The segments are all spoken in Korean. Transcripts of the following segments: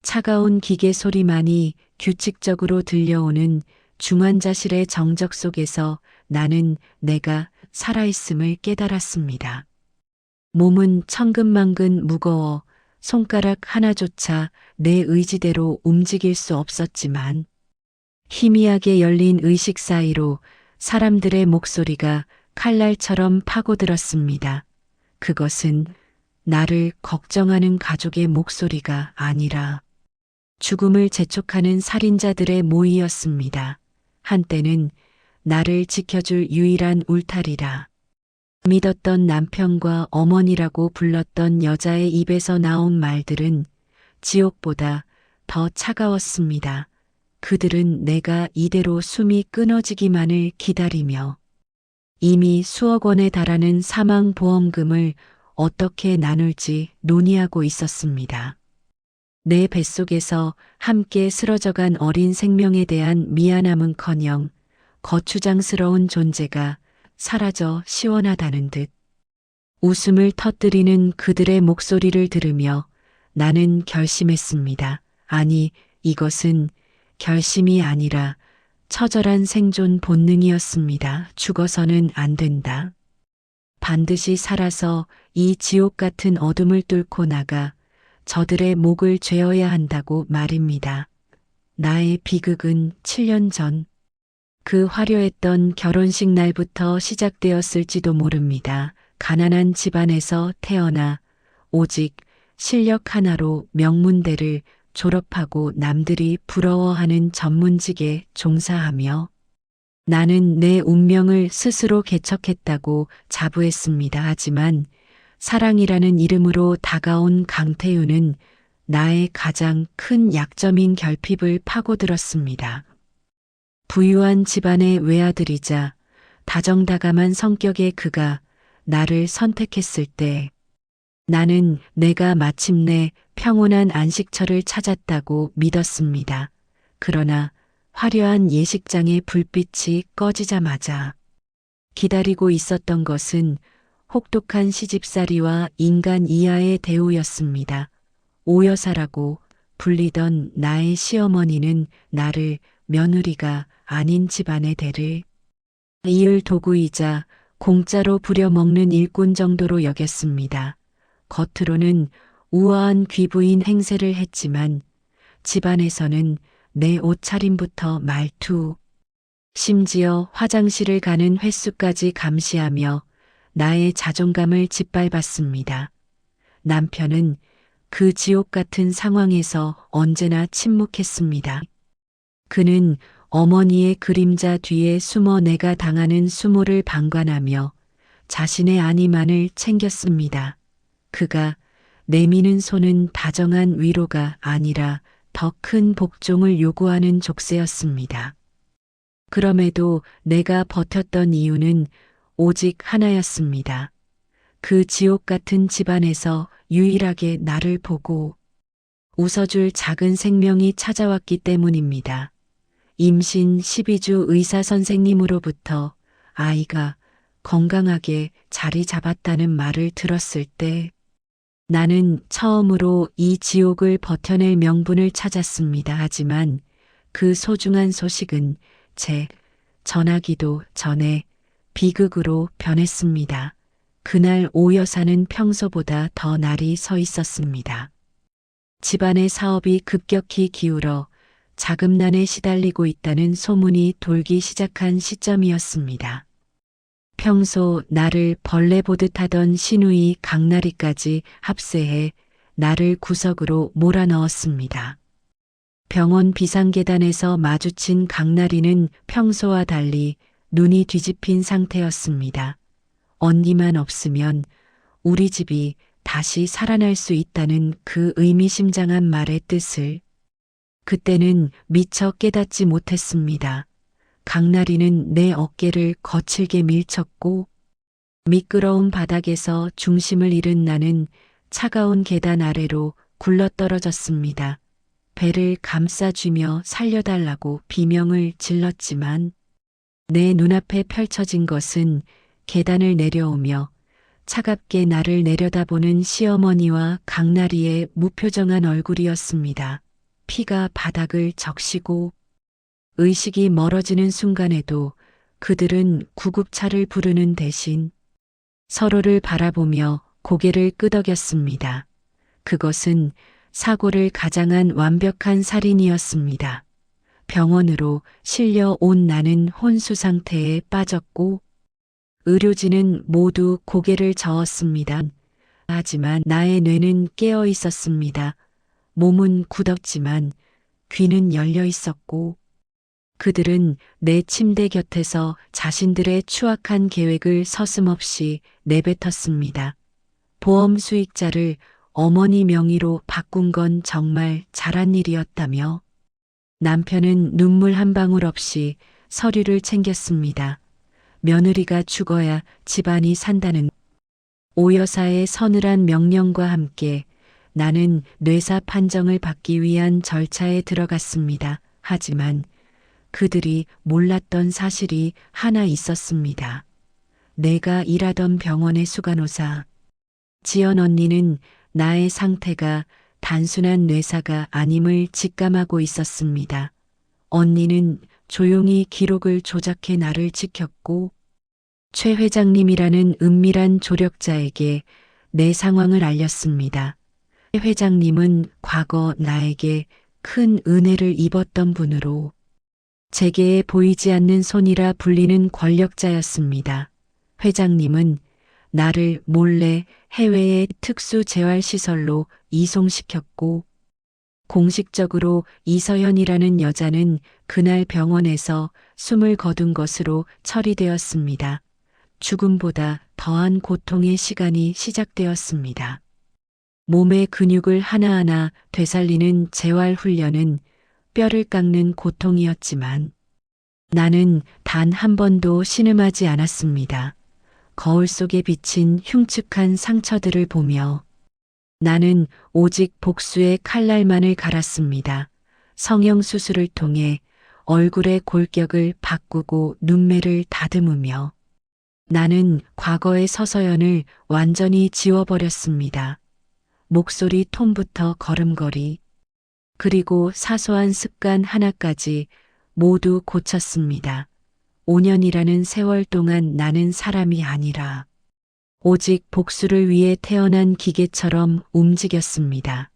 차가운 기계 소리만이 규칙적으로 들려오는 중환자실의 정적 속에서 나는 내가 살아있음을 깨달았습니다. 몸은 천근만근 무거워 손가락 하나조차 내 의지대로 움직일 수 없었지만 희미하게 열린 의식 사이로 사람들의 목소리가 칼날처럼 파고들었습니다. 그것은 나를 걱정하는 가족의 목소리가 아니라 죽음을 재촉하는 살인자들의 모이였습니다. 한때는 나를 지켜줄 유일한 울타리라 믿었던 남편과 어머니라고 불렀던 여자의 입에서 나온 말들은 지옥보다 더 차가웠습니다. 그들은 내가 이대로 숨이 끊어지기만을 기다리며 이미 수억 원에 달하는 사망보험금을 어떻게 나눌지 논의하고 있었습니다. 내 뱃속에서 함께 쓰러져간 어린 생명에 대한 미안함은커녕 거추장스러운 존재가 사라져 시원하다는 듯 웃음을 터뜨리는 그들의 목소리를 들으며 나는 결심했습니다. 아니, 이것은 결심이 아니라 처절한 생존 본능이었습니다. 죽어서는 안 된다. 반드시 살아서 이 지옥 같은 어둠을 뚫고 나가 저들의 목을 죄어야 한다고 말입니다. 나의 비극은 7년 전 그 화려했던 결혼식 날부터 시작되었을지도 모릅니다. 가난한 집안에서 태어나 오직 실력 하나로 명문대를 졸업하고 남들이 부러워하는 전문직에 종사하며 나는 내 운명을 스스로 개척했다고 자부했습니다. 하지만 사랑이라는 이름으로 다가온 강태윤은 나의 가장 큰 약점인 결핍을 파고들었습니다. 부유한 집안의 외아들이자 다정다감한 성격의 그가 나를 선택했을 때 나는 내가 마침내 평온한 안식처를 찾았다고 믿었습니다. 그러나 화려한 예식장의 불빛이 꺼지자마자 기다리고 있었던 것은 혹독한 시집살이와 인간 이하의 대우였습니다. 오여사라고 불리던 나의 시어머니는 나를 며느리가 아닌 집안의 대를 이을 도구이자 공짜로 부려먹는 일꾼 정도로 여겼습니다. 겉으로는 우아한 귀부인 행세를 했지만 집안에서는 내 옷차림부터 말투, 심지어 화장실을 가는 횟수까지 감시하며 나의 자존감을 짓밟았습니다. 남편은 그 지옥 같은 상황에서 언제나 침묵했습니다. 그는 어머니의 그림자 뒤에 숨어 내가 당하는 수모를 방관하며 자신의 안위만을 챙겼습니다. 그가 내미는 손은 다정한 위로가 아니라 더 큰 복종을 요구하는 족쇄였습니다. 그럼에도 내가 버텼던 이유는 오직 하나였습니다. 그 지옥 같은 집안에서 유일하게 나를 보고 웃어줄 작은 생명이 찾아왔기 때문입니다. 임신 12주 의사 선생님으로부터 아이가 건강하게 자리 잡았다는 말을 들었을 때 나는 처음으로 이 지옥을 버텨낼 명분을 찾았습니다. 하지만 그 소중한 소식은 제 전하기도 전에 비극으로 변했습니다. 그날 오 여사는 평소보다 더 날이 서 있었습니다. 집안의 사업이 급격히 기울어 자금난에 시달리고 있다는 소문이 돌기 시작한 시점이었습니다. 평소 나를 벌레 보듯 하던 시누이 강나리까지 합세해 나를 구석으로 몰아넣었습니다. 병원 비상계단에서 마주친 강나리는 평소와 달리 눈이 뒤집힌 상태였습니다. 언니만 없으면 우리 집이 다시 살아날 수 있다는 그 의미심장한 말의 뜻을 그때는 미처 깨닫지 못했습니다. 강나리는 내 어깨를 거칠게 밀쳤고 미끄러운 바닥에서 중심을 잃은 나는 차가운 계단 아래로 굴러떨어졌습니다. 배를 감싸쥐며 살려달라고 비명을 질렀지만 내 눈앞에 펼쳐진 것은 계단을 내려오며 차갑게 나를 내려다보는 시어머니와 강나리의 무표정한 얼굴이었습니다. 피가 바닥을 적시고 의식이 멀어지는 순간에도 그들은 구급차를 부르는 대신 서로를 바라보며 고개를 끄덕였습니다. 그것은 사고를 가장한 완벽한 살인이었습니다. 병원으로 실려온 나는 혼수 상태에 빠졌고 의료진은 모두 고개를 저었습니다. 하지만 나의 뇌는 깨어 있었습니다. 몸은 굳었지만 귀는 열려 있었고 그들은 내 침대 곁에서 자신들의 추악한 계획을 서슴없이 내뱉었습니다. 보험 수익자를 어머니 명의로 바꾼 건 정말 잘한 일이었다며 남편은 눈물 한 방울 없이 서류를 챙겼습니다. 며느리가 죽어야 집안이 산다는 오 여사의 서늘한 명령과 함께 나는 뇌사 판정을 받기 위한 절차에 들어갔습니다. 하지만 그들이 몰랐던 사실이 하나 있었습니다. 내가 일하던 병원의 수간호사 지연 언니는 나의 상태가 단순한 뇌사가 아님을 직감하고 있었습니다. 언니는 조용히 기록을 조작해 나를 지켰고 최 회장님이라는 은밀한 조력자에게 내 상황을 알렸습니다. 최 회장님은 과거 나에게 큰 은혜를 입었던 분으로 제게에 보이지 않는 손이라 불리는 권력자였습니다. 회장님은 나를 몰래 해외의 특수재활시설로 이송시켰고 공식적으로 이서연이라는 여자는 그날 병원에서 숨을 거둔 것으로 처리되었습니다. 죽음보다 더한 고통의 시간이 시작되었습니다. 몸의 근육을 하나하나 되살리는 재활훈련은 뼈를 깎는 고통이었지만 나는 단 한 번도 신음하지 않았습니다. 거울 속에 비친 흉측한 상처들을 보며 나는 오직 복수의 칼날만을 갈았습니다. 성형수술을 통해 얼굴의 골격을 바꾸고 눈매를 다듬으며 나는 과거의 서서연을 완전히 지워버렸습니다. 목소리 톤부터 걸음걸이 그리고 사소한 습관 하나까지 모두 고쳤습니다. 5년이라는 세월 동안 나는 사람이 아니라 오직 복수를 위해 태어난 기계처럼 움직였습니다.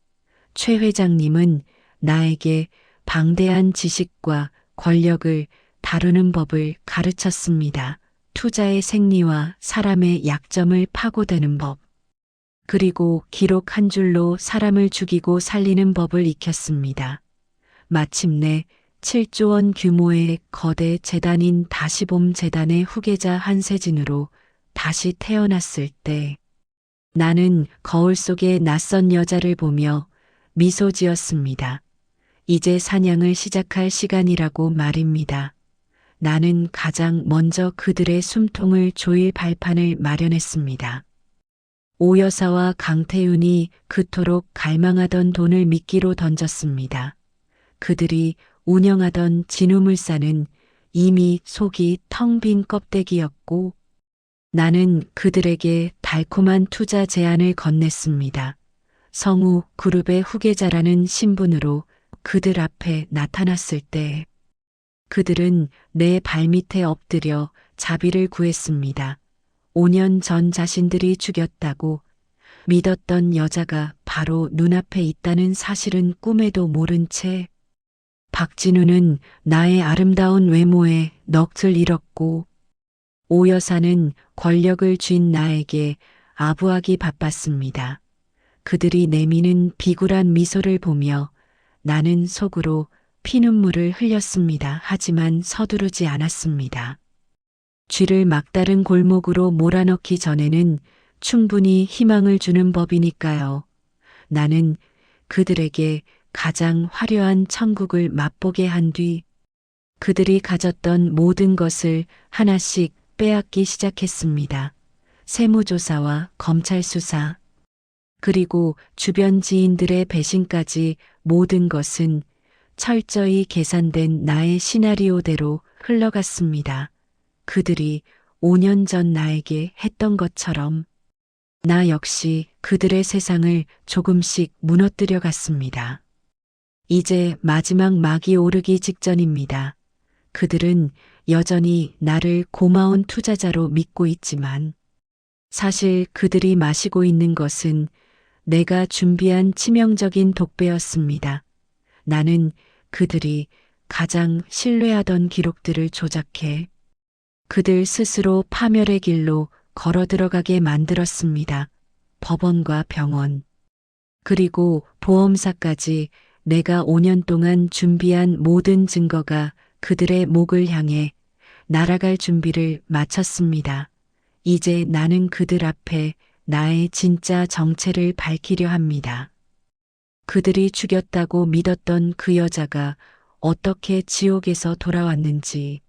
최 회장님은 나에게 방대한 지식과 권력을 다루는 법을 가르쳤습니다. 투자의 생리와 사람의 약점을 파고드는 법, 그리고 기록 한 줄로 사람을 죽이고 살리는 법을 익혔습니다. 마침내 7조 원 규모의 거대 재단인 다시봄 재단의 후계자 한세진으로 다시 태어났을 때 나는 거울 속의 낯선 여자를 보며 미소 지었습니다. 이제 사냥을 시작할 시간이라고 말입니다. 나는 가장 먼저 그들의 숨통을 조일 발판을 마련했습니다. 오 여사와 강태윤이 그토록 갈망하던 돈을 미끼로 던졌습니다. 그들이 운영하던 진우물산은 이미 속이 텅 빈 껍데기였고 나는 그들에게 달콤한 투자 제안을 건넸습니다. 성우 그룹의 후계자라는 신분으로 그들 앞에 나타났을 때 그들은 내 발밑에 엎드려 자비를 구했습니다. 5년 전 자신들이 죽였다고 믿었던 여자가 바로 눈앞에 있다는 사실은 꿈에도 모른 채 박진우는 나의 아름다운 외모에 넋을 잃었고 오 여사는 권력을 쥔 나에게 아부하기 바빴습니다. 그들이 내미는 비굴한 미소를 보며 나는 속으로 피눈물을 흘렸습니다. 하지만 서두르지 않았습니다. 쥐를 막다른 골목으로 몰아넣기 전에는 충분히 희망을 주는 법이니까요. 나는 그들에게 가장 화려한 천국을 맛보게 한 뒤 그들이 가졌던 모든 것을 하나씩 빼앗기 시작했습니다. 세무조사와 검찰 수사, 그리고 주변 지인들의 배신까지 모든 것은 철저히 계산된 나의 시나리오대로 흘러갔습니다. 그들이 5년 전 나에게 했던 것처럼 나 역시 그들의 세상을 조금씩 무너뜨려 갔습니다. 이제 마지막 막이 오르기 직전입니다. 그들은 여전히 나를 고마운 투자자로 믿고 있지만 사실 그들이 마시고 있는 것은 내가 준비한 치명적인 독배였습니다. 나는 그들이 가장 신뢰하던 기록들을 조작해 그들 스스로 파멸의 길로 걸어 들어가게 만들었습니다. 법원과 병원, 그리고 보험사까지 내가 5년 동안 준비한 모든 증거가 그들의 목을 향해 날아갈 준비를 마쳤습니다. 이제 나는 그들 앞에 나의 진짜 정체를 밝히려 합니다. 그들이 죽였다고 믿었던 그 여자가 어떻게 지옥에서 돌아왔는지,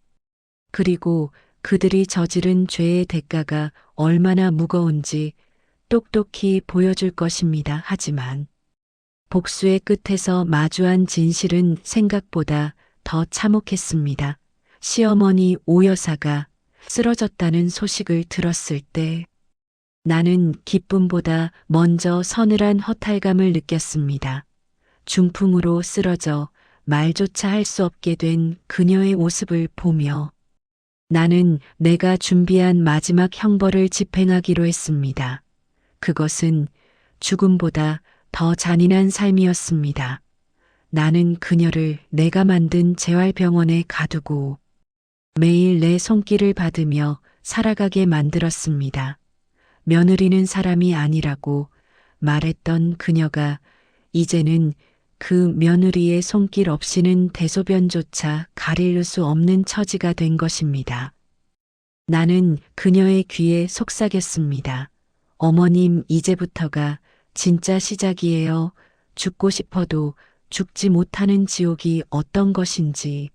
그리고 그들이 저지른 죄의 대가가 얼마나 무거운지 똑똑히 보여줄 것입니다. 하지만 복수의 끝에서 마주한 진실은 생각보다 더 참혹했습니다. 시어머니 오 여사가 쓰러졌다는 소식을 들었을 때 나는 기쁨보다 먼저 서늘한 허탈감을 느꼈습니다. 중풍으로 쓰러져 말조차 할 수 없게 된 그녀의 모습을 보며 나는 내가 준비한 마지막 형벌을 집행하기로 했습니다. 그것은 죽음보다 더 잔인한 삶이었습니다. 나는 그녀를 내가 만든 재활병원에 가두고 매일 내 손길을 받으며 살아가게 만들었습니다. 며느리는 사람이 아니라고 말했던 그녀가 이제는 그 며느리의 손길 없이는 대소변조차 가릴 수 없는 처지가 된 것입니다. 나는 그녀의 귀에 속삭였습니다. 어머님, 이제부터가 진짜 시작이에요. 죽고 싶어도 죽지 못하는 지옥이 어떤 것인지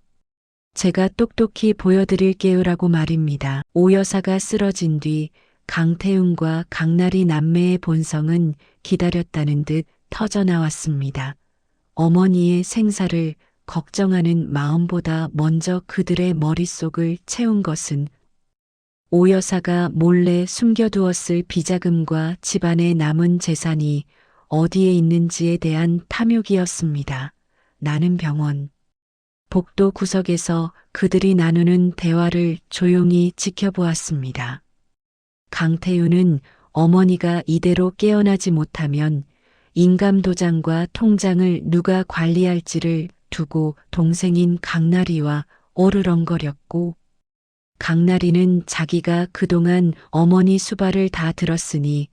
제가 똑똑히 보여드릴게요라고 말입니다. 오 여사가 쓰러진 뒤 강태훈과 강나리 남매의 본성은 기다렸다는 듯 터져나왔습니다. 어머니의 생사를 걱정하는 마음보다 먼저 그들의 머릿속을 채운 것은 오 여사가 몰래 숨겨두었을 비자금과 집안의 남은 재산이 어디에 있는지에 대한 탐욕이었습니다. 나는 병원, 복도 구석에서 그들이 나누는 대화를 조용히 지켜보았습니다. 강태윤은 어머니가 이대로 깨어나지 못하면 인감도장과 통장을 누가 관리할지를 두고 동생인 강나리와 오르렁거렸고, 강나리는 자기가 그동안 어머니 수발을 다 들었으니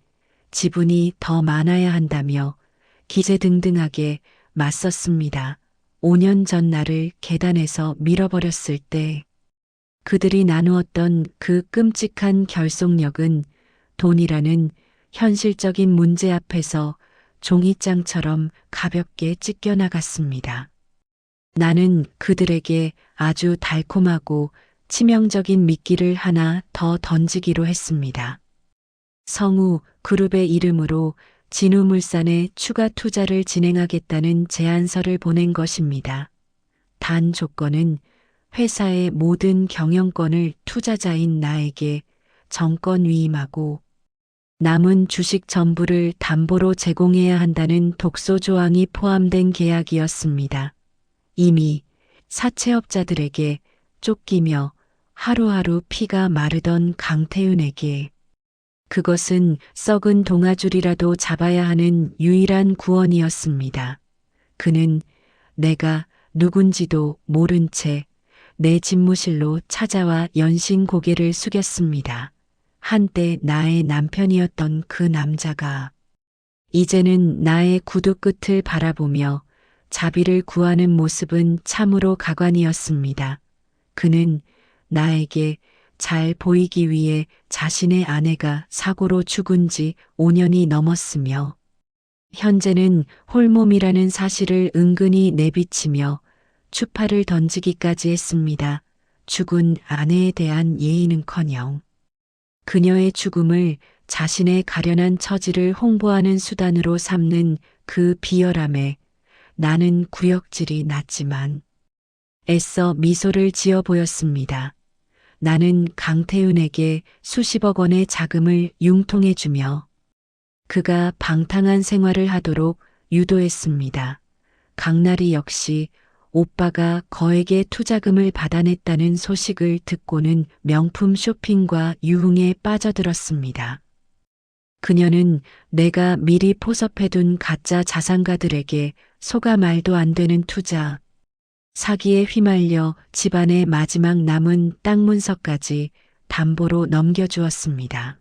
지분이 더 많아야 한다며 기세등등하게 맞섰습니다. 5년 전 나를 계단에서 밀어버렸을 때 그들이 나누었던 그 끔찍한 결속력은 돈이라는 현실적인 문제 앞에서 종이장처럼 가볍게 찢겨나갔습니다. 나는 그들에게 아주 달콤하고 치명적인 미끼를 하나 더 던지기로 했습니다. 성우 그룹의 이름으로 진우물산에 추가 투자를 진행하겠다는 제안서를 보낸 것입니다. 단 조건은 회사의 모든 경영권을 투자자인 나에게 정권 위임하고 남은 주식 전부를 담보로 제공해야 한다는 독소 조항이 포함된 계약이었습니다. 이미 사채업자들에게 쫓기며 하루하루 피가 마르던 강태윤에게 그것은 썩은 동아줄이라도 잡아야 하는 유일한 구원이었습니다. 그는 내가 누군지도 모른 채 내 집무실로 찾아와 연신 고개를 숙였습니다. 한때 나의 남편이었던 그 남자가 이제는 나의 구두 끝을 바라보며 자비를 구하는 모습은 참으로 가관이었습니다. 그는 나에게 잘 보이기 위해 자신의 아내가 사고로 죽은 지 5년이 넘었으며 현재는 홀몸이라는 사실을 은근히 내비치며 추파를 던지기까지 했습니다. 죽은 아내에 대한 예의는커녕 그녀의 죽음을 자신의 가련한 처지를 홍보하는 수단으로 삼는 그 비열함에 나는 구역질이 났지만 애써 미소를 지어 보였습니다. 나는 강태윤에게 수십억 원의 자금을 융통해주며 그가 방탕한 생활을 하도록 유도했습니다. 강나리 역시 오빠가 거액의 투자금을 받아냈다는 소식을 듣고는 명품 쇼핑과 유흥에 빠져들었습니다. 그녀는 내가 미리 포섭해둔 가짜 자산가들에게 속아 말도 안 되는 투자, 사기에 휘말려 집안의 마지막 남은 땅 문서까지 담보로 넘겨주었습니다.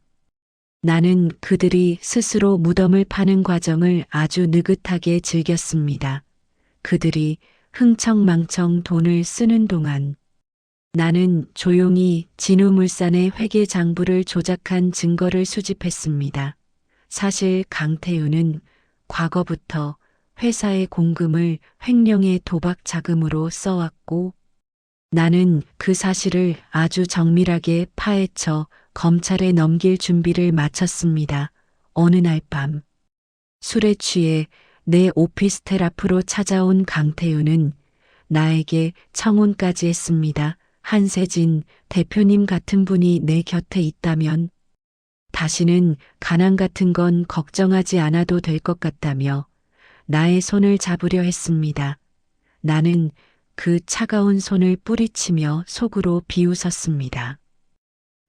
나는 그들이 스스로 무덤을 파는 과정을 아주 느긋하게 즐겼습니다. 그들이 흥청망청 돈을 쓰는 동안 나는 조용히 진우물산의 회계 장부를 조작한 증거를 수집했습니다. 사실 강태우는 과거부터 회사의 공금을 횡령의 도박 자금으로 써왔고 나는 그 사실을 아주 정밀하게 파헤쳐 검찰에 넘길 준비를 마쳤습니다. 어느 날 밤 술에 취해 내 오피스텔 앞으로 찾아온 강태우는 나에게 청혼까지 했습니다. 한세진 대표님 같은 분이 내 곁에 있다면 다시는 가난 같은 건 걱정하지 않아도 될 것 같다며 나의 손을 잡으려 했습니다. 나는 그 차가운 손을 뿌리치며 속으로 비웃었습니다.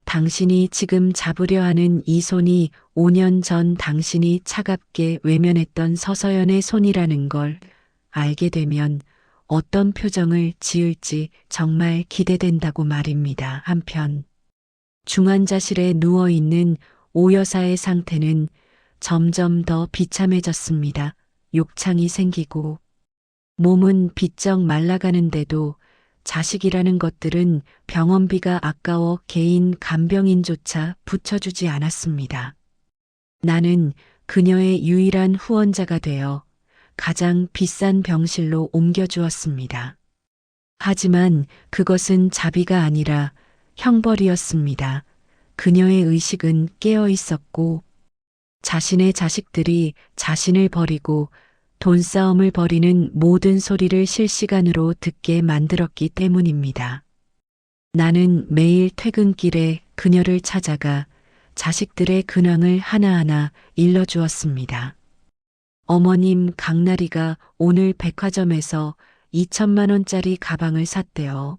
당신이 지금 잡으려 하는 이 손이 5년 전 당신이 차갑게 외면했던 서서연의 손이라는 걸 알게 되면 어떤 표정을 지을지 정말 기대된다고 말입니다. 한편 중환자실에 누워있는 오 여사의 상태는 점점 더 비참해졌습니다. 욕창이 생기고 몸은 비쩍 말라가는데도 자식이라는 것들은 병원비가 아까워 개인 간병인조차 붙여주지 않았습니다. 나는 그녀의 유일한 후원자가 되어 가장 비싼 병실로 옮겨주었습니다. 하지만 그것은 자비가 아니라 형벌이었습니다. 그녀의 의식은 깨어 있었고 자신의 자식들이 자신을 버리고 돈싸움을 벌이는 모든 소리를 실시간으로 듣게 만들었기 때문입니다. 나는 매일 퇴근길에 그녀를 찾아가 자식들의 근황을 하나하나 일러주었습니다. 어머님 강나리가 오늘 백화점에서 2천만 원짜리 가방을 샀대요.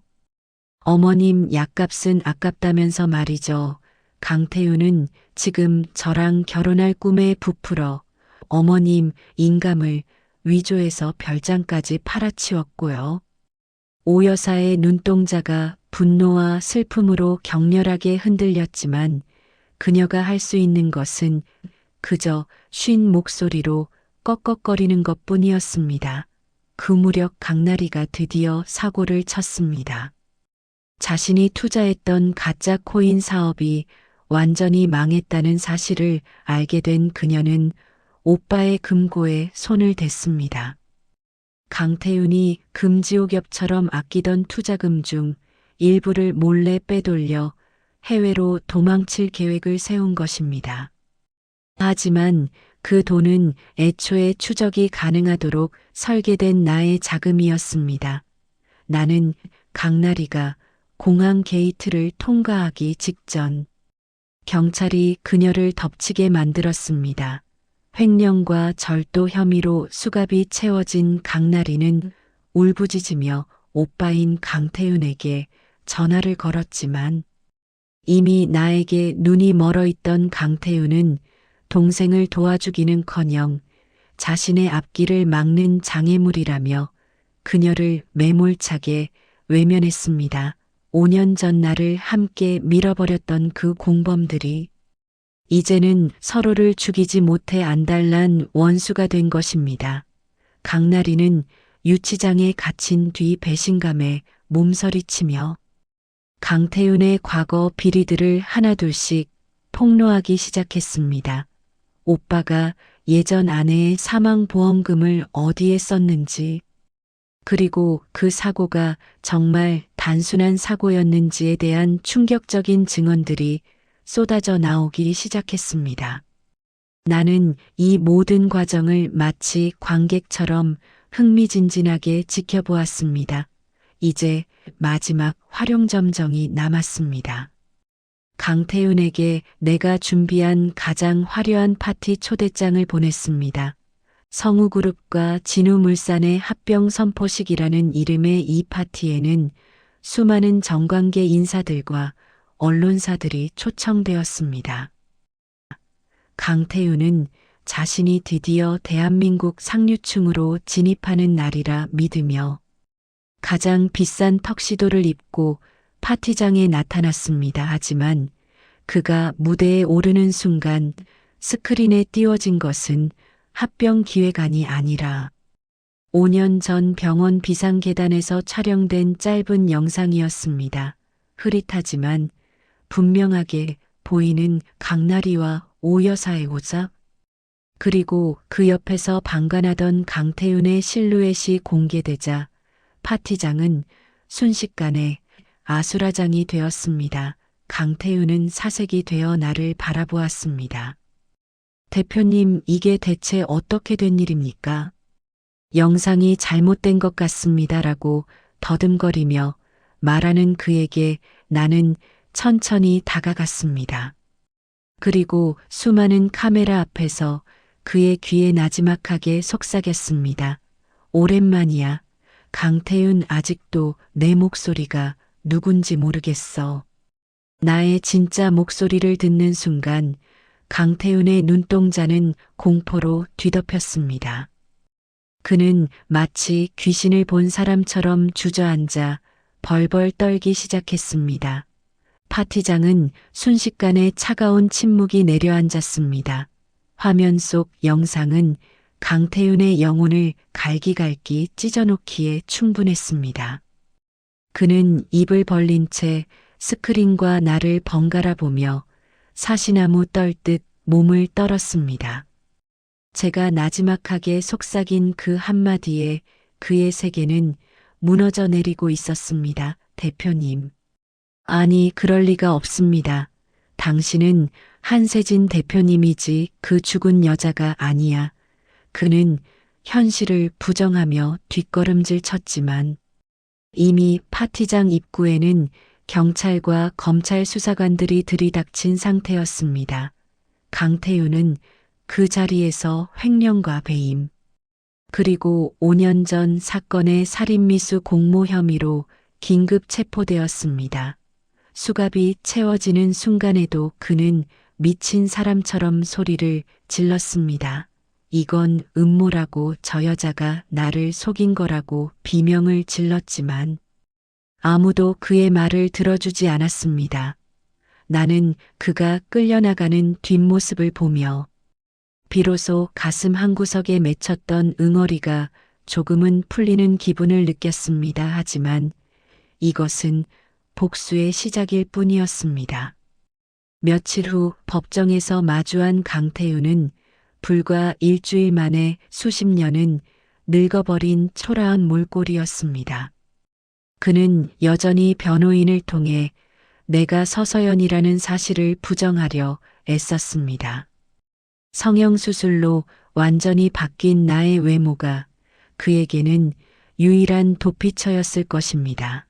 어머님 약값은 아깝다면서 말이죠. 강태우는 지금 저랑 결혼할 꿈에 부풀어 어머님 인감을 위조해서 별장까지 팔아치웠고요. 오 여사의 눈동자가 분노와 슬픔으로 격렬하게 흔들렸지만 그녀가 할 수 있는 것은 그저 쉰 목소리로 꺽꺽거리는 것뿐이었습니다. 그 무렵 강나리가 드디어 사고를 쳤습니다. 자신이 투자했던 가짜 코인 사업이 완전히 망했다는 사실을 알게 된 그녀는 오빠의 금고에 손을 댔습니다. 강태윤이 금지옥엽처럼 아끼던 투자금 중 일부를 몰래 빼돌려 해외로 도망칠 계획을 세운 것입니다. 하지만 그 돈은 애초에 추적이 가능하도록 설계된 나의 자금이었습니다. 나는 강나리가 공항 게이트를 통과하기 직전 경찰이 그녀를 덮치게 만들었습니다. 횡령과 절도 혐의로 수갑이 채워진 강나리는 울부짖으며 오빠인 강태윤에게 전화를 걸었지만 이미 나에게 눈이 멀어 있던 강태윤은 동생을 도와주기는커녕 자신의 앞길을 막는 장애물이라며 그녀를 매몰차게 외면했습니다. 5년 전 나를 함께 밀어버렸던 그 공범들이 이제는 서로를 죽이지 못해 안달난 원수가 된 것입니다. 강나리는 유치장에 갇힌 뒤 배신감에 몸서리치며 강태윤의 과거 비리들을 하나둘씩 폭로하기 시작했습니다. 오빠가 예전 아내의 사망보험금을 어디에 썼는지, 그리고 그 사고가 정말 단순한 사고였는지에 대한 충격적인 증언들이 쏟아져 나오기 시작했습니다. 나는 이 모든 과정을 마치 관객처럼 흥미진진하게 지켜보았습니다. 이제 마지막 활용점정이 남았습니다. 강태윤에게 내가 준비한 가장 화려한 파티 초대장을 보냈습니다. 성우그룹과 진우물산의 합병 선포식이라는 이름의 이 파티에는 수많은 정관계 인사들과 언론사들이 초청되었습니다. 강태윤은 자신이 드디어 대한민국 상류층으로 진입하는 날이라 믿으며 가장 비싼 턱시도를 입고 파티장에 나타났습니다. 하지만 그가 무대에 오르는 순간 스크린에 띄워진 것은 합병 기획안이 아니라 5년 전 병원 비상계단에서 촬영된 짧은 영상이었습니다. 흐릿하지만 분명하게 보이는 강나리와 오 여사의 오작, 그리고 그 옆에서 방관하던 강태윤의 실루엣이 공개되자 파티장은 순식간에 아수라장이 되었습니다. 강태윤은 사색이 되어 나를 바라보았습니다. 대표님, 이게 대체 어떻게 된 일입니까? 영상이 잘못된 것 같습니다라고 더듬거리며 말하는 그에게 나는 천천히 다가갔습니다. 그리고 수많은 카메라 앞에서 그의 귀에 나지막하게 속삭였습니다. 오랜만이야. 강태윤, 아직도 내 목소리가 누군지 모르겠어. 나의 진짜 목소리를 듣는 순간 강태윤의 눈동자는 공포로 뒤덮였습니다. 그는 마치 귀신을 본 사람처럼 주저앉아 벌벌 떨기 시작했습니다. 파티장은 순식간에 차가운 침묵이 내려앉았습니다. 화면 속 영상은 강태윤의 영혼을 갈기갈기 찢어놓기에 충분했습니다. 그는 입을 벌린 채 스크린과 나를 번갈아 보며 사시나무 떨듯 몸을 떨었습니다. 제가 나지막하게 속삭인 그 한마디에 그의 세계는 무너져 내리고 있었습니다. 대표님. 아니, 그럴 리가 없습니다. 당신은 한세진 대표님이지 그 죽은 여자가 아니야. 그는 현실을 부정하며 뒷걸음질 쳤지만 이미 파티장 입구에는 경찰과 검찰 수사관들이 들이닥친 상태였습니다. 강태윤은 그 자리에서 횡령과 배임, 그리고 5년 전 사건의 살인미수 공모 혐의로 긴급 체포되었습니다. 수갑이 채워지는 순간에도 그는 미친 사람처럼 소리를 질렀습니다. 이건 음모라고, 저 여자가 나를 속인 거라고 비명을 질렀지만 아무도 그의 말을 들어주지 않았습니다. 나는 그가 끌려나가는 뒷모습을 보며 비로소 가슴 한구석에 맺혔던 응어리가 조금은 풀리는 기분을 느꼈습니다. 하지만 이것은 복수의 시작일 뿐이었습니다. 며칠 후 법정에서 마주한 강태윤은 불과 일주일 만에 수십 년은 늙어버린 초라한 몰골이었습니다. 그는 여전히 변호인을 통해 내가 서서연이라는 사실을 부정하려 애썼습니다. 성형수술로 완전히 바뀐 나의 외모가 그에게는 유일한 도피처였을 것입니다.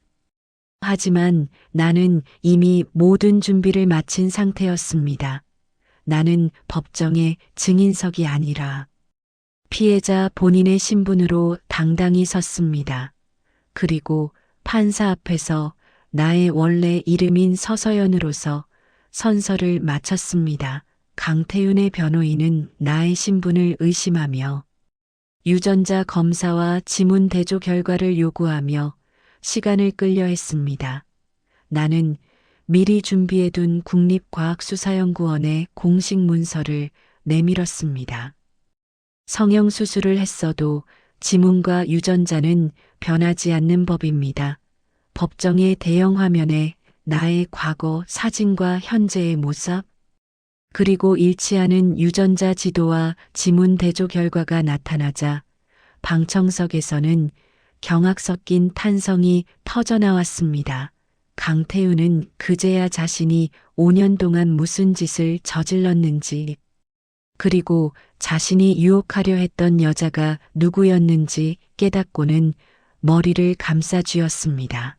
하지만 나는 이미 모든 준비를 마친 상태였습니다. 나는 법정의 증인석이 아니라 피해자 본인의 신분으로 당당히 섰습니다. 그리고 판사 앞에서 나의 원래 이름인 서서연으로서 선서를 마쳤습니다. 강태윤의 변호인은 나의 신분을 의심하며 유전자 검사와 지문 대조 결과를 요구하며 시간을 끌려 했습니다. 나는 미리 준비해둔 국립과학수사연구원의 공식 문서를 내밀었습니다. 성형수술을 했어도 지문과 유전자는 변하지 않는 법입니다. 법정의 대형 화면에 나의 과거 사진과 현재의 모습, 그리고 일치하는 유전자 지도와 지문 대조 결과가 나타나자 방청석에서는 경악 섞인 탄성이 터져나왔습니다. 강태윤은 그제야 자신이 5년 동안 무슨 짓을 저질렀는지, 그리고 자신이 유혹하려 했던 여자가 누구였는지 깨닫고는 머리를 감싸 쥐었습니다.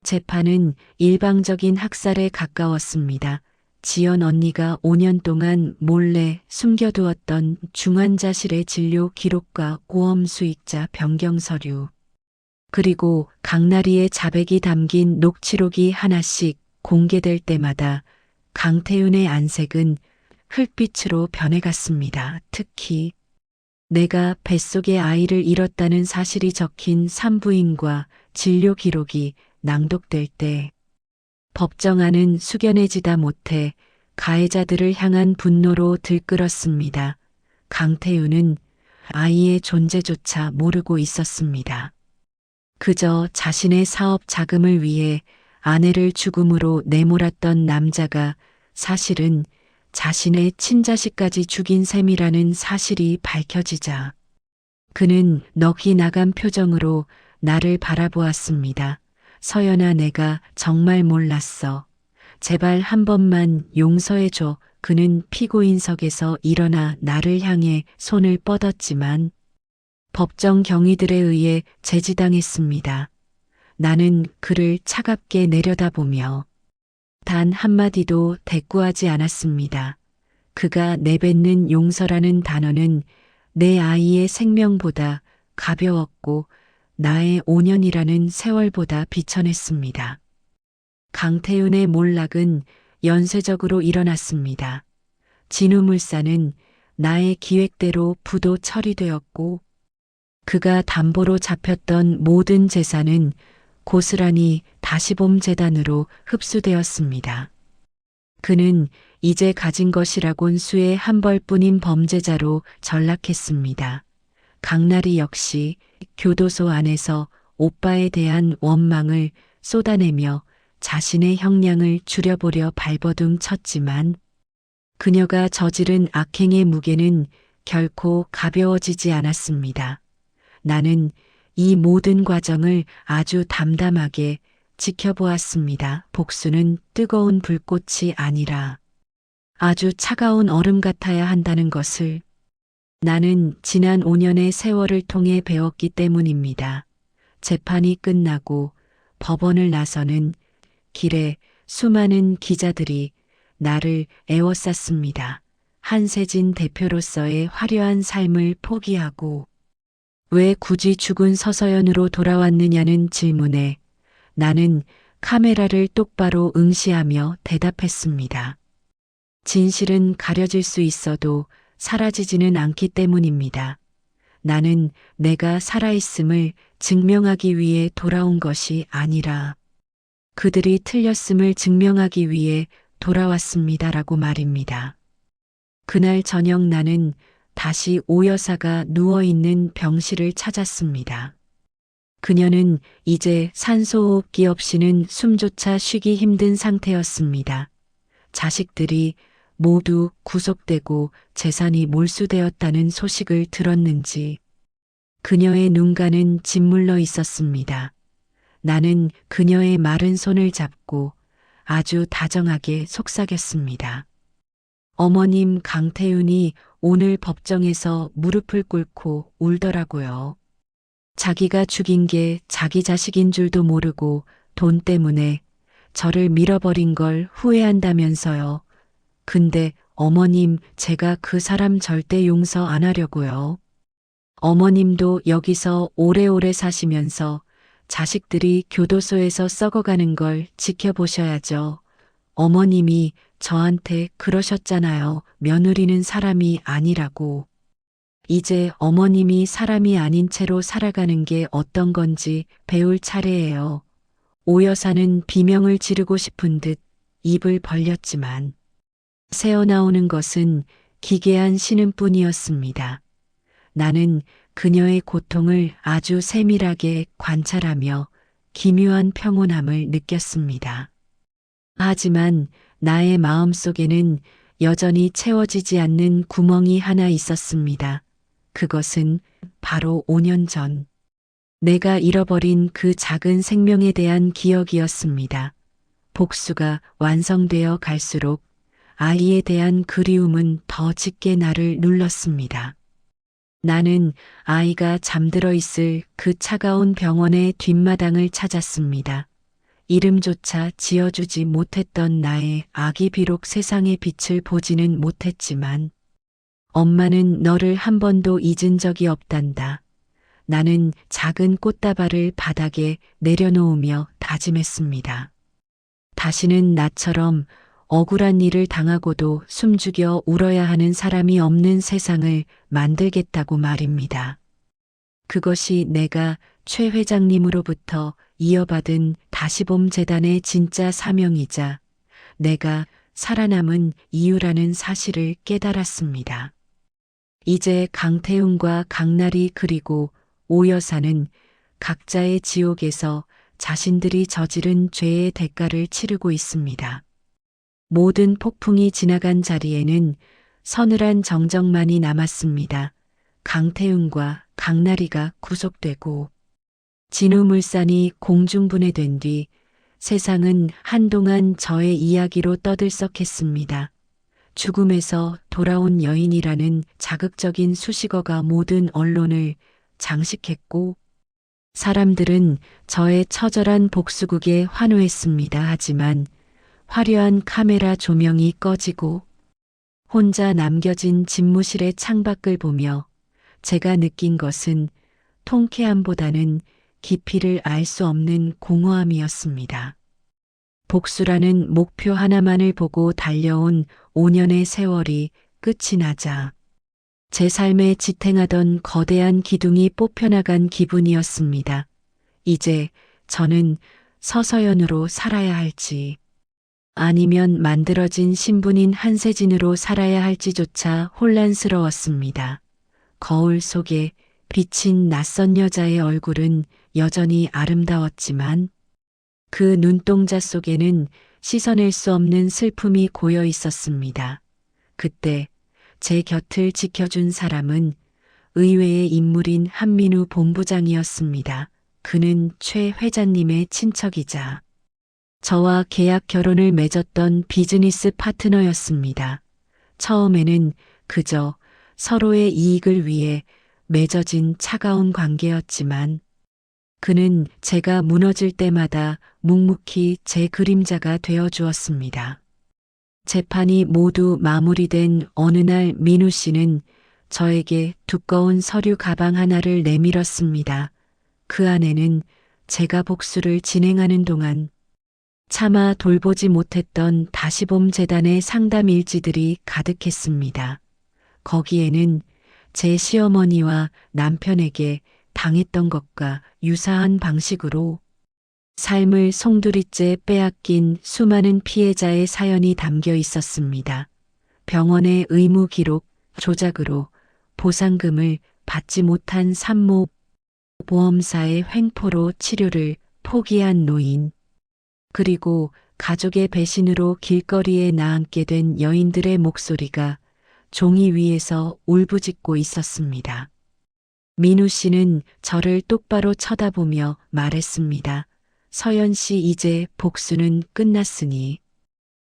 재판은 일방적인 학살에 가까웠습니다. 지연 언니가 5년 동안 몰래 숨겨두었던 중환자실의 진료 기록과 보험 수익자 변경 서류, 그리고 강나리의 자백이 담긴 녹취록이 하나씩 공개될 때마다 강태윤의 안색은 흙빛으로 변해갔습니다. 특히 내가 뱃속에 아이를 잃었다는 사실이 적힌 산부인과 진료 기록이 낭독될 때 법정안은 숙연해지다 못해 가해자들을 향한 분노로 들끓었습니다. 강태윤은 아이의 존재조차 모르고 있었습니다. 그저 자신의 사업 자금을 위해 아내를 죽음으로 내몰았던 남자가 사실은 자신의 친자식까지 죽인 셈이라는 사실이 밝혀지자 그는 넋이 나간 표정으로 나를 바라보았습니다. 서연아, 내가 정말 몰랐어. 제발 한 번만 용서해줘. 그는 피고인석에서 일어나 나를 향해 손을 뻗었지만 법정 경위들에 의해 제지당했습니다. 나는 그를 차갑게 내려다보며 단 한마디도 대꾸하지 않았습니다. 그가 내뱉는 용서라는 단어는 내 아이의 생명보다 가벼웠고 나의 5년이라는 세월보다 비천했습니다. 강태윤의 몰락은 연쇄적으로 일어났습니다. 진우물산은 나의 기획대로 부도 처리되었고 그가 담보로 잡혔던 모든 재산은 고스란히 다시봄재단으로 흡수되었습니다. 그는 이제 가진 것이라곤 수의 한 벌뿐인 범죄자로 전락했습니다. 강나리 역시 교도소 안에서 오빠에 대한 원망을 쏟아내며 자신의 형량을 줄여보려 발버둥 쳤지만 그녀가 저지른 악행의 무게는 결코 가벼워지지 않았습니다. 나는 이 모든 과정을 아주 담담하게 지켜보았습니다. 복수는 뜨거운 불꽃이 아니라 아주 차가운 얼음 같아야 한다는 것을 나는 지난 5년의 세월을 통해 배웠기 때문입니다. 재판이 끝나고 법원을 나서는 길에 수많은 기자들이 나를 에워쌌습니다. 한세진 대표로서의 화려한 삶을 포기하고 왜 굳이 죽은 서서연으로 돌아왔느냐는 질문에 나는 카메라를 똑바로 응시하며 대답했습니다. 진실은 가려질 수 있어도 사라지지는 않기 때문입니다. 나는 내가 살아있음을 증명하기 위해 돌아온 것이 아니라 그들이 틀렸음을 증명하기 위해 돌아왔습니다라고 말입니다. 그날 저녁 나는 다시 오 여사가 누워있는 병실을 찾았습니다. 그녀는 이제 산소호흡기 없이는 숨조차 쉬기 힘든 상태였습니다. 자식들이 모두 구속되고 재산이 몰수되었다는 소식을 들었는지 그녀의 눈가는 짓물러 있었습니다. 나는 그녀의 마른 손을 잡고 아주 다정하게 속삭였습니다. 어머님, 강태윤이 오늘 법정에서 무릎을 꿇고 울더라고요. 자기가 죽인 게 자기 자식인 줄도 모르고 돈 때문에 저를 밀어버린 걸 후회한다면서요. 근데 어머님, 제가 그 사람 절대 용서 안 하려고요. 어머님도 여기서 오래오래 사시면서 자식들이 교도소에서 썩어가는 걸 지켜보셔야죠. 어머님이 저한테 그러셨잖아요. 며느리는 사람이 아니라고. 이제 어머님이 사람이 아닌 채로 살아가는 게 어떤 건지 배울 차례예요. 오 여사는 비명을 지르고 싶은 듯 입을 벌렸지만 새어나오는 것은 기괴한 신음뿐이었습니다. 나는 그녀의 고통을 아주 세밀하게 관찰하며 기묘한 평온함을 느꼈습니다. 하지만 나의 마음속에는 여전히 채워지지 않는 구멍이 하나 있었습니다. 그것은 바로 5년 전 내가 잃어버린 그 작은 생명에 대한 기억이었습니다. 복수가 완성되어 갈수록 아이에 대한 그리움은 더 짙게 나를 눌렀습니다. 나는 아이가 잠들어 있을 그 차가운 병원의 뒷마당을 찾았습니다. 이름조차 지어주지 못했던 나의 아기 비록 세상의 빛을 보지는 못했지만 엄마는 너를 한 번도 잊은 적이 없단다. 나는 작은 꽃다발을 바닥에 내려놓으며 다짐했습니다. 다시는 나처럼 억울한 일을 당하고도 숨죽여 울어야 하는 사람이 없는 세상을 만들겠다고 말입니다. 그것이 내가 최 회장님으로부터 이어받은 다시봄 재단의 진짜 사명이자 내가 살아남은 이유라는 사실을 깨달았습니다. 이제 강태웅과 강나리 그리고 오 여사는 각자의 지옥에서 자신들이 저지른 죄의 대가를 치르고 있습니다. 모든 폭풍이 지나간 자리에는 서늘한 정적만이 남았습니다. 강태웅과 강나리가 구속되고 진우물산이 공중분해된 뒤 세상은 한동안 저의 이야기로 떠들썩했습니다. 죽음에서 돌아온 여인이라는 자극적인 수식어가 모든 언론을 장식했고 사람들은 저의 처절한 복수극에 환호했습니다. 하지만 화려한 카메라 조명이 꺼지고 혼자 남겨진 집무실의 창밖을 보며 제가 느낀 것은 통쾌함보다는 깊이를 알 수 없는 공허함이었습니다. 복수라는 목표 하나만을 보고 달려온 5년의 세월이 끝이 나자 제 삶에 지탱하던 거대한 기둥이 뽑혀나간 기분이었습니다. 이제 저는 서서연으로 살아야 할지 아니면 만들어진 신분인 한세진으로 살아야 할지조차 혼란스러웠습니다. 거울 속에 비친 낯선 여자의 얼굴은 여전히 아름다웠지만 그 눈동자 속에는 씻어낼 수 없는 슬픔이 고여 있었습니다. 그때 제 곁을 지켜준 사람은 의외의 인물인 한민우 본부장이었습니다. 그는 최 회장님의 친척이자 저와 계약 결혼을 맺었던 비즈니스 파트너였습니다. 처음에는 그저 서로의 이익을 위해 맺어진 차가운 관계였지만 그는 제가 무너질 때마다 묵묵히 제 그림자가 되어 주었습니다. 재판이 모두 마무리된 어느 날 민우 씨는 저에게 두꺼운 서류 가방 하나를 내밀었습니다. 그 안에는 제가 복수를 진행하는 동안 차마 돌보지 못했던 다시봄 재단의 상담 일지들이 가득했습니다. 거기에는 제 시어머니와 남편에게 당했던 것과 유사한 방식으로 삶을 송두리째 빼앗긴 수많은 피해자의 사연이 담겨 있었습니다. 병원의 의무 기록 조작으로 보상금을 받지 못한 산모, 보험사의 횡포로 치료를 포기한 노인, 그리고 가족의 배신으로 길거리에 나앉게 된 여인들의 목소리가 종이 위에서 울부짖고 있었습니다. 민우 씨는 저를 똑바로 쳐다보며 말했습니다. 서연 씨, 이제 복수는 끝났으니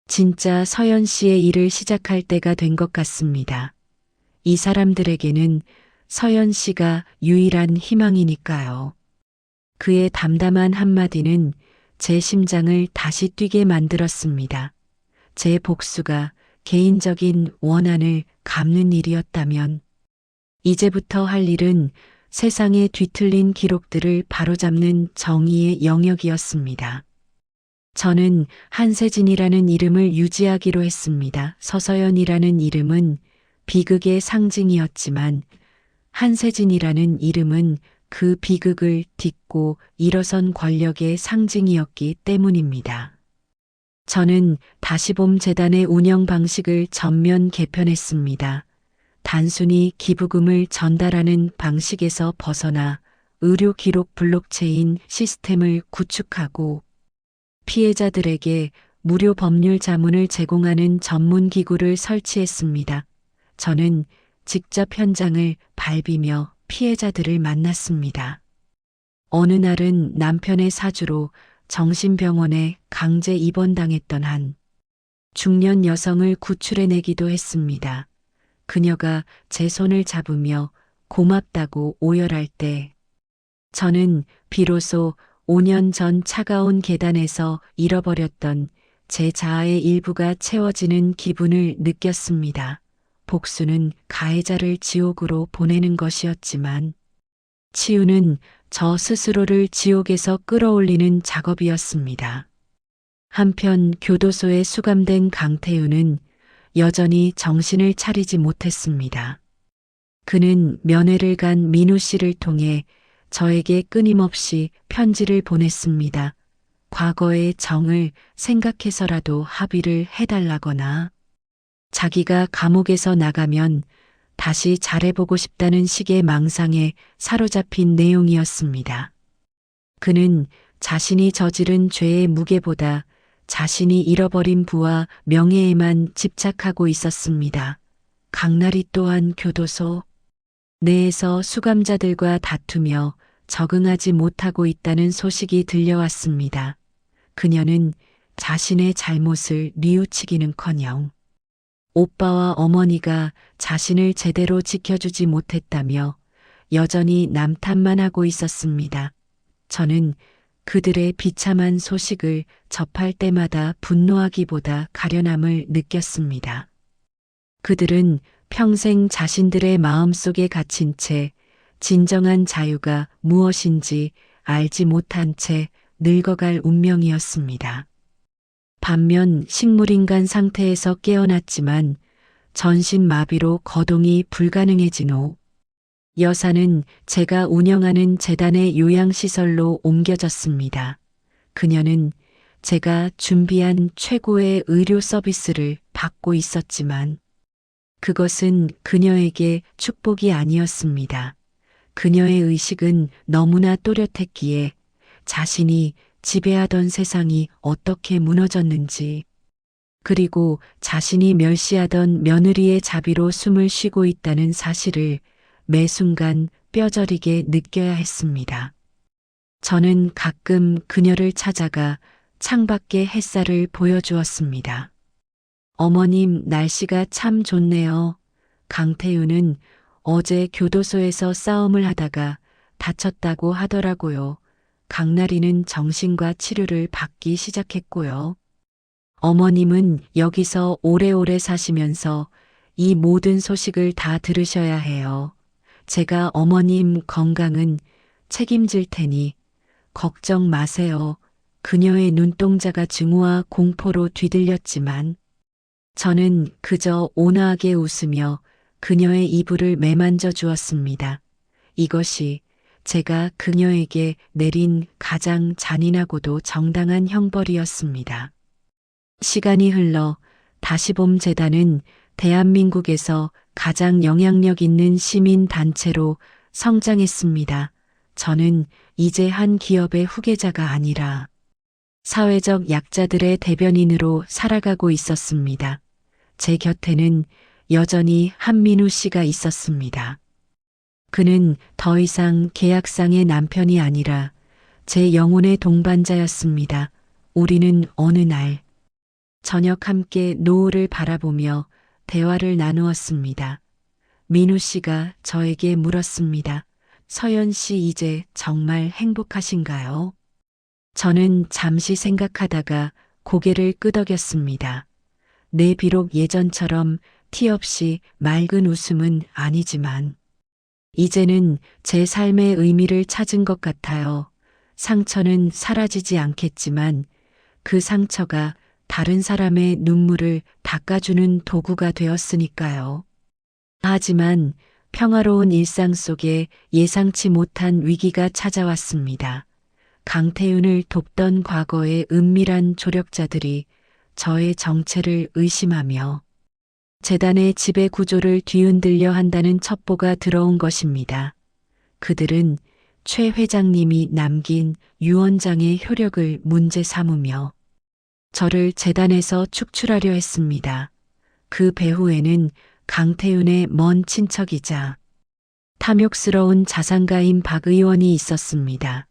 진짜 서연 씨의 일을 시작할 때가 된 것 같습니다. 이 사람들에게는 서연 씨가 유일한 희망이니까요. 그의 담담한 한마디는 제 심장을 다시 뛰게 만들었습니다. 제 복수가 개인적인 원한을 갚는 일이었다면 이제부터 할 일은 세상의 뒤틀린 기록들을 바로잡는 정의의 영역이었습니다. 저는 한세진이라는 이름을 유지하기로 했습니다. 서서연이라는 이름은 비극의 상징이었지만 한세진이라는 이름은 그 비극을 딛고 일어선 권력의 상징이었기 때문입니다. 저는 다시봄 재단의 운영 방식을 전면 개편했습니다. 단순히 기부금을 전달하는 방식에서 벗어나 의료 기록 블록체인 시스템을 구축하고 피해자들에게 무료 법률 자문을 제공하는 전문 기구를 설치했습니다. 저는 직접 현장을 밟으며 피해자들을 만났습니다. 어느 날은 남편의 사주로 정신병원에 강제 입원당했던 한 중년 여성을 구출해내기도 했습니다. 그녀가 제 손을 잡으며 고맙다고 오열할 때 저는 비로소 5년 전 차가운 계단에서 잃어버렸던 제 자아의 일부가 채워지는 기분을 느꼈습니다. 복수는 가해자를 지옥으로 보내는 것이었지만 치유는 저 스스로를 지옥에서 끌어올리는 작업이었습니다. 한편 교도소에 수감된 강태윤은 여전히 정신을 차리지 못했습니다. 그는 면회를 간 민우 씨를 통해 저에게 끊임없이 편지를 보냈습니다. 과거의 정을 생각해서라도 합의를 해달라거나 자기가 감옥에서 나가면 다시 잘해보고 싶다는 식의 망상에 사로잡힌 내용이었습니다. 그는 자신이 저지른 죄의 무게보다 자신이 잃어버린 부와 명예에만 집착하고 있었습니다. 강나리 또한 교도소 내에서 수감자들과 다투며 적응하지 못하고 있다는 소식이 들려왔습니다. 그녀는 자신의 잘못을 뉘우치기는커녕 오빠와 어머니가 자신을 제대로 지켜주지 못했다며 여전히 남탓만 하고 있었습니다. 저는 그들의 비참한 소식을 접할 때마다 분노하기보다 가련함을 느꼈습니다. 그들은 평생 자신들의 마음속에 갇힌 채 진정한 자유가 무엇인지 알지 못한 채 늙어갈 운명이었습니다. 반면 식물인간 상태에서 깨어났지만 전신마비로 거동이 불가능해진 후 여사는 제가 운영하는 재단의 요양시설로 옮겨졌습니다. 그녀는 제가 준비한 최고의 의료 서비스를 받고 있었지만 그것은 그녀에게 축복이 아니었습니다. 그녀의 의식은 너무나 또렷했기에 자신이 지배하던 세상이 어떻게 무너졌는지, 그리고 자신이 멸시하던 며느리의 자비로 숨을 쉬고 있다는 사실을 매 순간 뼈저리게 느껴야 했습니다. 저는 가끔 그녀를 찾아가 창밖의 햇살을 보여주었습니다. 어머님, 날씨가 참 좋네요. 강태윤은 어제 교도소에서 싸움을 하다가 다쳤다고 하더라고요. 강나리는 정신과 치료를 받기 시작했고요. 어머님은 여기서 오래오래 사시면서 이 모든 소식을 다 들으셔야 해요. 제가 어머님 건강은 책임질 테니 걱정 마세요. 그녀의 눈동자가 증오와 공포로 뒤들렸지만 저는 그저 온화하게 웃으며 그녀의 이불을 매만져 주었습니다. 이것이 제가 그녀에게 내린 가장 잔인하고도 정당한 형벌이었습니다. 시간이 흘러 다시봄재단은 대한민국에서 가장 영향력 있는 시민단체로 성장했습니다. 저는 이제 한 기업의 후계자가 아니라 사회적 약자들의 대변인으로 살아가고 있었습니다. 제 곁에는 여전히 한민우 씨가 있었습니다. 그는 더 이상 계약상의 남편이 아니라 제 영혼의 동반자였습니다. 우리는 어느 날 저녁 함께 노을을 바라보며 대화를 나누었습니다. 민우 씨가 저에게 물었습니다. 서연 씨 이제 정말 행복하신가요? 저는 잠시 생각하다가 고개를 끄덕였습니다. 네, 비록 예전처럼 티 없이 맑은 웃음은 아니지만 이제는 제 삶의 의미를 찾은 것 같아요. 상처는 사라지지 않겠지만 그 상처가 다른 사람의 눈물을 닦아주는 도구가 되었으니까요. 하지만 평화로운 일상 속에 예상치 못한 위기가 찾아왔습니다. 강태윤을 돕던 과거의 은밀한 조력자들이 저의 정체를 의심하며 재단의 지배 구조를 뒤흔들려 한다는 첩보가 들어온 것입니다. 그들은 최 회장님이 남긴 유언장의 효력을 문제 삼으며 저를 재단에서 축출하려 했습니다. 그 배후에는 강태윤의 먼 친척이자 탐욕스러운 자산가인 박 의원이 있었습니다.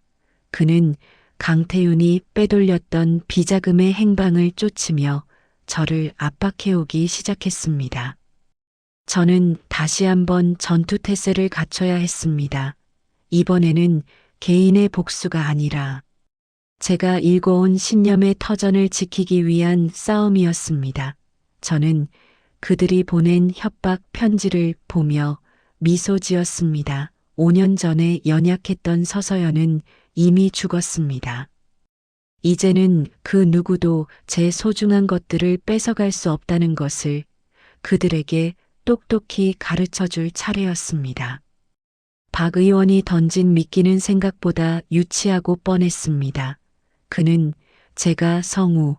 그는 강태윤이 빼돌렸던 비자금의 행방을 쫓으며 저를 압박해오기 시작했습니다. 저는 다시 한번 전투태세를 갖춰야 했습니다. 이번에는 개인의 복수가 아니라 제가 일궈온 신념의 터전을 지키기 위한 싸움이었습니다. 저는 그들이 보낸 협박 편지를 보며 미소 지었습니다. 5년 전에 연약했던 서서연은 이미 죽었습니다. 이제는 그 누구도 제 소중한 것들을 뺏어갈 수 없다는 것을 그들에게 똑똑히 가르쳐 줄 차례였습니다. 박 의원이 던진 미끼는 생각보다 유치하고 뻔했습니다. 그는 제가 성우,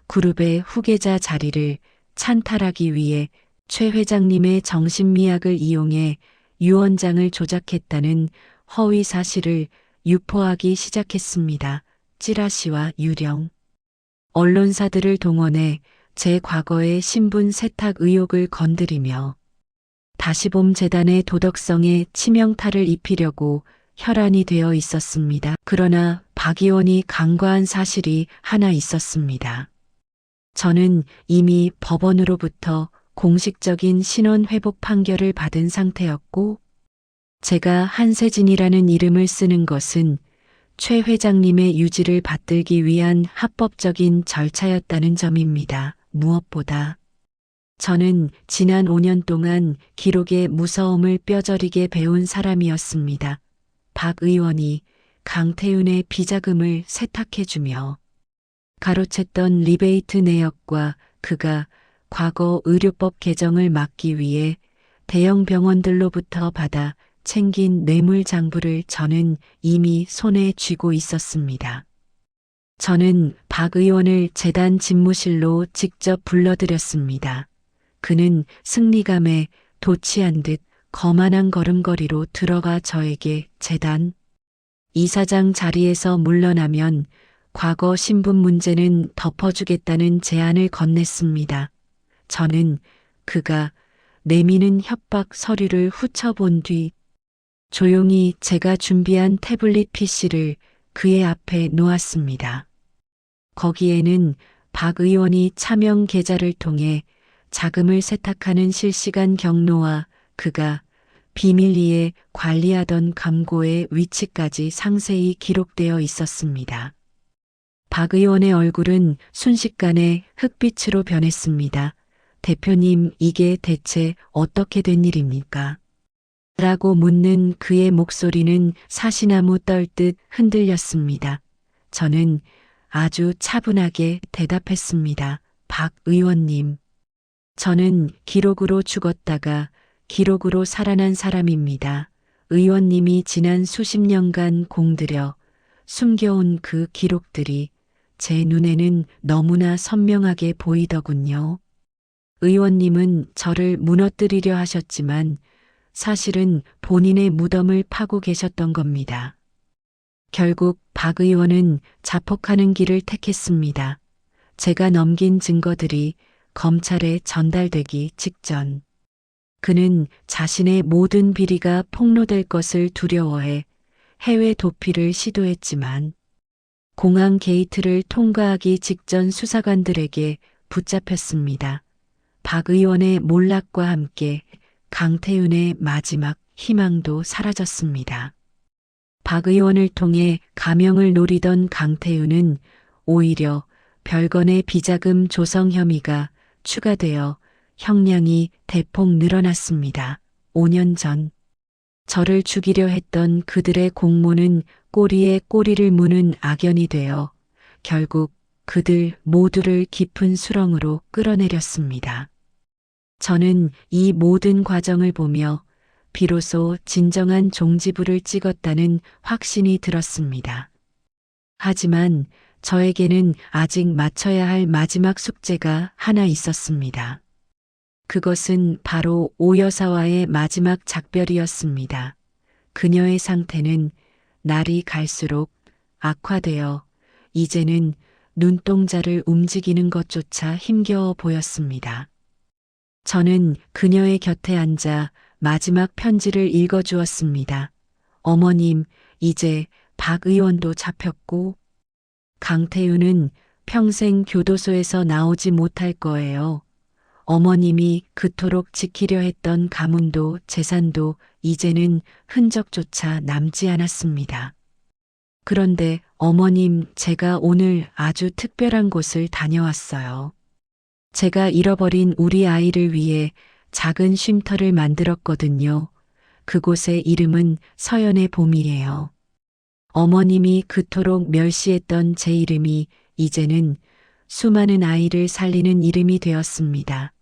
그룹의 후계자 자리를 찬탈하기 위해 최 회장님의 정신미약을 이용해 유 원장을 조작했다는 허위 사실을 유포하기 시작했습니다. 찌라시와 유령. 언론사들을 동원해 제 과거의 신분 세탁 의혹을 건드리며 다시봄 재단의 도덕성에 치명타를 입히려고 혈안이 되어 있었습니다. 그러나 박 의원이 간과한 사실이 하나 있었습니다. 저는 이미 법원으로부터 공식적인 신원 회복 판결을 받은 상태였고, 제가 한세진이라는 이름을 쓰는 것은 최 회장님의 유지를 받들기 위한 합법적인 절차였다는 점입니다. 무엇보다 저는 지난 5년 동안 기록의 무서움을 뼈저리게 배운 사람이었습니다. 박 의원이 강태윤의 비자금을 세탁해주며 가로챘던 리베이트 내역과 그가 과거 의료법 개정을 막기 위해 대형 병원들로부터 받아 챙긴 뇌물 장부를 저는 이미 손에 쥐고 있었습니다. 저는 박 의원을 재단 집무실로 직접 불러들였습니다. 그는 승리감에 도취한 듯 거만한 걸음걸이로 들어가 저에게 재단 이사장 자리에서 물러나면 과거 신분 문제는 덮어주겠다는 제안을 건넸습니다. 저는 그가 내미는 협박 서류를 훑어본 뒤 조용히 제가 준비한 태블릿 PC를 그의 앞에 놓았습니다. 거기에는 박 의원이 차명 계좌를 통해 자금을 세탁하는 실시간 경로와 그가 비밀리에 관리하던 감고의 위치까지 상세히 기록되어 있었습니다. 박 의원의 얼굴은 순식간에 흑빛으로 변했습니다. 대표님, 이게 대체 어떻게 된 일입니까? 라고 묻는 그의 목소리는 사시나무 떨듯 흔들렸습니다. 저는 아주 차분하게 대답했습니다. 박 의원님, 저는 기록으로 죽었다가 기록으로 살아난 사람입니다. 의원님이 지난 수십 년간 공들여 숨겨온 그 기록들이 제 눈에는 너무나 선명하게 보이더군요. 의원님은 저를 무너뜨리려 하셨지만 사실은 본인의 무덤을 파고 계셨던 겁니다. 결국 박 의원은 자폭하는 길을 택했습니다. 제가 넘긴 증거들이 검찰에 전달되기 직전 그는 자신의 모든 비리가 폭로될 것을 두려워해 해외 도피를 시도했지만 공항 게이트를 통과하기 직전 수사관들에게 붙잡혔습니다. 박 의원의 몰락과 함께 강태윤의 마지막 희망도 사라졌습니다. 박 의원을 통해 가명을 노리던 강태윤은 오히려 별건의 비자금 조성 혐의가 추가되어 형량이 대폭 늘어났습니다. 5년 전 저를 죽이려 했던 그들의 공모는 꼬리에 꼬리를 무는 악연이 되어 결국 그들 모두를 깊은 수렁으로 끌어내렸습니다. 저는 이 모든 과정을 보며 비로소 진정한 종지부를 찍었다는 확신이 들었습니다. 하지만 저에게는 아직 마쳐야 할 마지막 숙제가 하나 있었습니다. 그것은 바로 오 여사와의 마지막 작별이었습니다. 그녀의 상태는 날이 갈수록 악화되어 이제는 눈동자를 움직이는 것조차 힘겨워 보였습니다. 저는 그녀의 곁에 앉아 마지막 편지를 읽어주었습니다. 어머님, 이제 박 의원도 잡혔고 강태윤은 평생 교도소에서 나오지 못할 거예요. 어머님이 그토록 지키려 했던 가문도 재산도 이제는 흔적조차 남지 않았습니다. 그런데 어머님, 제가 오늘 아주 특별한 곳을 다녀왔어요. 제가 잃어버린 우리 아이를 위해 작은 쉼터를 만들었거든요. 그곳의 이름은 서연의 봄이에요. 어머님이 그토록 멸시했던 제 이름이 이제는 수많은 아이를 살리는 이름이 되었습니다.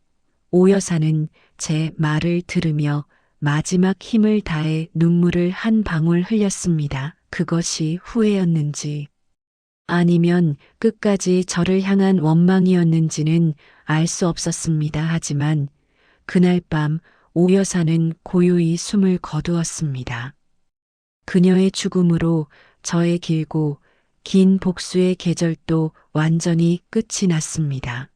오 여사는 제 말을 들으며 마지막 힘을 다해 눈물을 한 방울 흘렸습니다. 그것이 후회였는지 아니면 끝까지 저를 향한 원망이었는지는 알 수 없었습니다. 하지만 그날 밤 오 여사는 고요히 숨을 거두었습니다. 그녀의 죽음으로 저의 길고 긴 복수의 계절도 완전히 끝이 났습니다.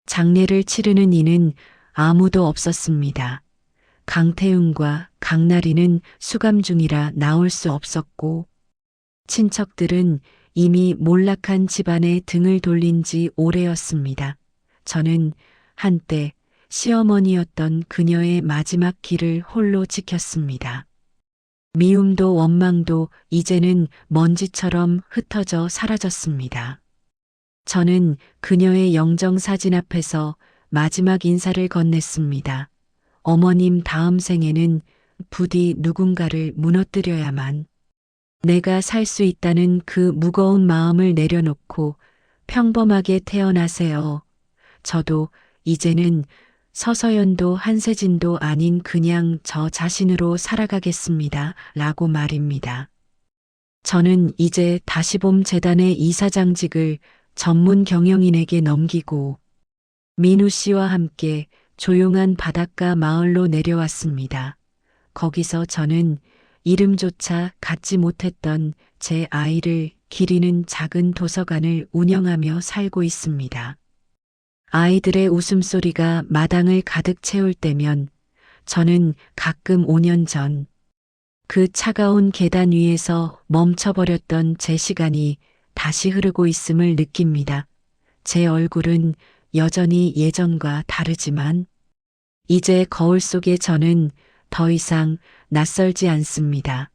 장례를 치르는 이는 아무도 없었습니다. 강태웅과 강나리는 수감 중이라 나올 수 없었고, 친척들은 이미 몰락한 집안에 등을 돌린 지 오래였습니다. 저는 한때 시어머니였던 그녀의 마지막 길을 홀로 지켰습니다. 미움도 원망도 이제는 먼지처럼 흩어져 사라졌습니다. 저는 그녀의 영정사진 앞에서 마지막 인사를 건넸습니다. 어머님, 다음 생에는 부디 누군가를 무너뜨려야만. 내가 살 수 있다는 그 무거운 마음을 내려놓고 평범하게 태어나세요. 저도 이제는 서서연도 한세진도 아닌 그냥 저 자신으로 살아가겠습니다. 라고 말입니다. 저는 이제 다시봄 재단의 이사장직을 전문 경영인에게 넘기고 민우 씨와 함께 조용한 바닷가 마을로 내려왔습니다. 거기서 저는 이름조차 갖지 못했던 제 아이를 기리는 작은 도서관을 운영하며 살고 있습니다. 아이들의 웃음소리가 마당을 가득 채울 때면 저는 가끔 5년 전 그 차가운 계단 위에서 멈춰버렸던 제 시간이 다시 흐르고 있음을 느낍니다. 제 얼굴은 여전히 예전과 다르지만 이제 거울 속에 저는 더 이상 낯설지 않습니다.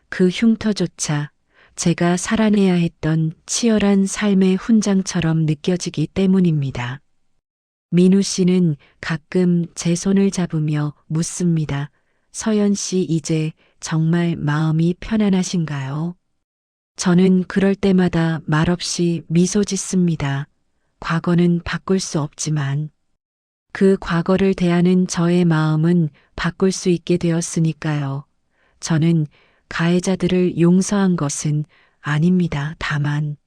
그 흉터조차 제가 살아내야 했던 치열한 삶의 훈장처럼 느껴지기 때문입니다. 민우 씨는 가끔 제 손을 잡으며 묻습니다. 서연 씨, 이제 정말 마음이 편안하신가요? 저는 그럴 때마다 말없이 미소 짓습니다. 과거는 바꿀 수 없지만 그 과거를 대하는 저의 마음은 바꿀 수 있게 되었으니까요. 저는 가해자들을 용서한 것은 아닙니다. 다만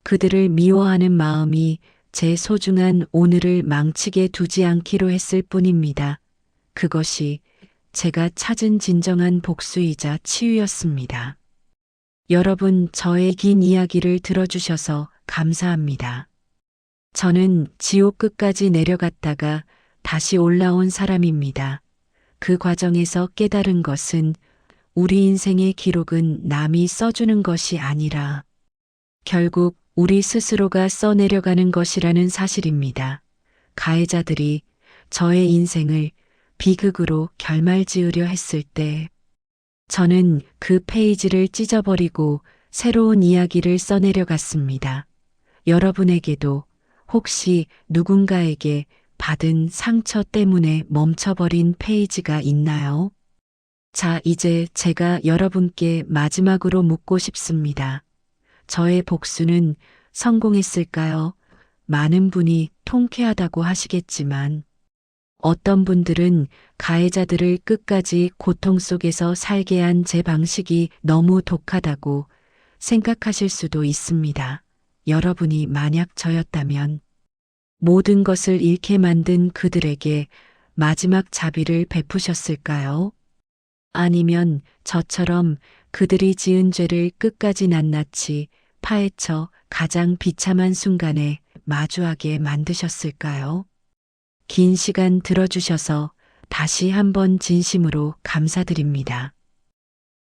그들을 미워하는 마음이 제 소중한 오늘을 망치게 두지 않기로 했을 뿐입니다. 그것이 제가 찾은 진정한 복수이자 치유였습니다. 여러분, 저의 긴 이야기를 들어주셔서 감사합니다. 저는 지옥 끝까지 내려갔다가 다시 올라온 사람입니다. 그 과정에서 깨달은 것은 우리 인생의 기록은 남이 써주는 것이 아니라 결국 우리 스스로가 써내려가는 것이라는 사실입니다. 가해자들이 저의 인생을 비극으로 결말지으려 했을 때 저는 그 페이지를 찢어버리고 새로운 이야기를 써내려갔습니다. 여러분에게도 혹시 누군가에게 받은 상처 때문에 멈춰버린 페이지가 있나요? 자, 이제 제가 여러분께 마지막으로 묻고 싶습니다. 저의 복수는 성공했을까요? 많은 분이 통쾌하다고 하시겠지만 어떤 분들은 가해자들을 끝까지 고통 속에서 살게 한 제 방식이 너무 독하다고 생각하실 수도 있습니다. 여러분이 만약 저였다면 모든 것을 잃게 만든 그들에게 마지막 자비를 베푸셨을까요? 아니면 저처럼 그들이 지은 죄를 끝까지 낱낱이 파헤쳐 가장 비참한 순간에 마주하게 만드셨을까요? 긴 시간 들어주셔서 다시 한번 진심으로 감사드립니다.